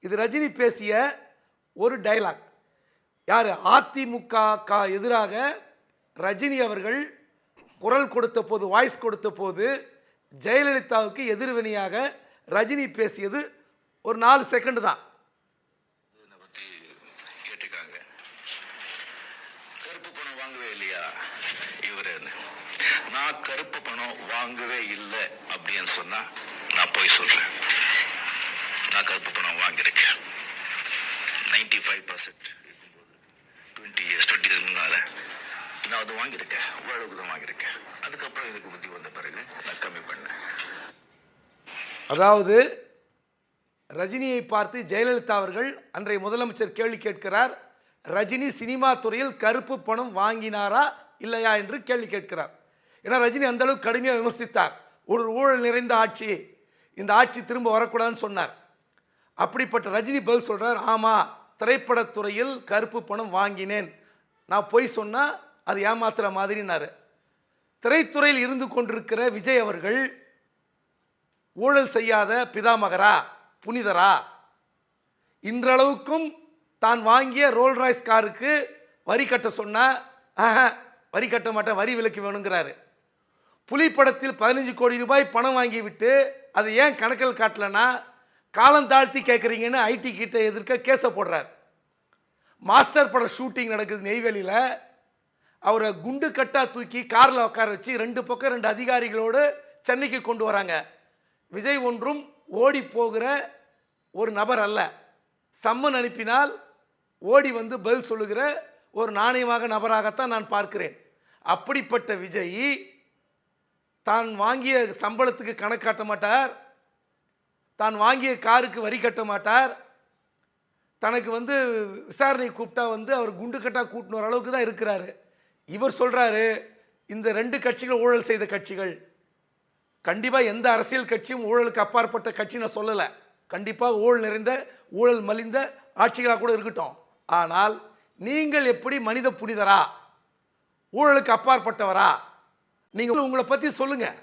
இது ரஜினி பேசிய ஒரு டயலாக். யார்? அதிமுக எதிராக ரஜினி அவர்கள் குரல் கொடுத்த போது, வாய்ஸ் கொடுத்த போது ஜெயலலிதாவுக்கு எதிர்வினையாக ரஜினி பேசியது ஒரு 4 செகண்ட் தான். கருப்பு பணம் வாங்கவே இல்லையா இவரு? நான் கருப்பு பணம் வாங்கவே இல்லை அப்படின்னு சொன்னா நான் போய் சொல்றேன். நான் கருப்பு பணம் வாங்கியிருக்கேன். 95% 20 years முன்னால நான் அது வாங்கியிருக்கேன். ஓரளவுக்கு தான் வாங்கியிருக்கேன். அதுக்கப்புறம் எனக்கு புத்தி வந்த பிறகு நான் கம்மி பண்ணேன். அதாவது ரஜினியை பார்த்து ஜெயலலிதா அவர்கள் அன்றைய முதலமைச்சர் கேள்வி கேட்கிறார். ரஜினி சினிமா துறையில் கருப்பு பணம் வாங்கினாரா இல்லையா என்று கேள்வி கேட்கிறார். ஏன்னா ரஜினி அந்த அளவுக்கு கடுமையாக விமர்சித்தார். ஒரு ஊழல் நிறைந்த ஆட்சி, இந்த ஆட்சி திரும்ப வரக்கூடாதுன்னு சொன்னார். அப்படிப்பட்ட ரஜினி பதில் சொல்றார், ஆமாம் திரைப்படத்துறையில் கருப்பு பணம் வாங்கினேன், நான் பொய் சொன்னால் அது ஏமாத்துற மாதிரினாரு. திரைத்துறையில் இருந்து கொண்டிருக்கிற விஜய் அவர்கள் ஊழல் செய்யாத பிதாமகரா, புனிதரா? இன்றளவுக்கும் தான் வாங்கிய ரோல் ராய்ஸ் காருக்கு வரி கட்ட சொன்னால் வரி கட்ட மாட்டேன், வரி விலக்கு வேணுங்கிறாரு. புலி படத்தில் 15 கோடி ரூபாய் பணம் வாங்கிவிட்டு அதை ஏன் கணக்கில் காட்டலன்னா காலம் தாழ்த்தி கேட்குறீங்கன்னு ஐடி கிட்ட எதிர்க்க கேஸை போடுறார். மாஸ்டர் பட ஷூட்டிங் நடக்குது நெய்வேலியில். அவரை குண்டு கட்டா தூக்கி காரில் உட்கார வச்சு 2 பக்கம் 2 அதிகாரிகளோடு சென்னைக்கு கொண்டு வராங்க. விஜய் ஒன்றும் ஓடி போகிற ஒரு நபர் அல்ல. சம்மன் அனுப்பினால் ஓடி வந்து பதில் சொல்லுகிற ஒரு நாணயமாக நபராகத்தான் நான் பார்க்கிறேன். அப்படிப்பட்ட விஜய் தான் வாங்கிய சம்பளத்துக்கு கணக்கு காட்ட மாட்டார், தான் வாங்கிய காருக்கு வரி கட்ட மாட்டார், தனக்கு வந்து விசாரணை கூப்பிட்டா வந்து அவர் குண்டு கட்டா கூட்டின வர அளவுக்கு தான் இருக்கிறாரு. இவர் சொல்கிறாரு இந்த 2 கட்சிகள் ஊழல் செய்த கட்சிகள். கண்டிப்பாக எந்த அரசியல் கட்சியும் ஊழலுக்கு அப்பாற்பட்ட கட்சி நான் சொல்லலை. கண்டிப்பாக ஊழல் நிறைந்த ஊழல் மலிந்த ஆட்சிகளாக கூட இருக்கட்டும். ஆனால் நீங்கள் எப்படி மனித புனிதரா, ஊழலுக்கு அப்பாற்பட்டவரா? நீங்கள் உங்களை பற்றி சொல்லுங்கள்.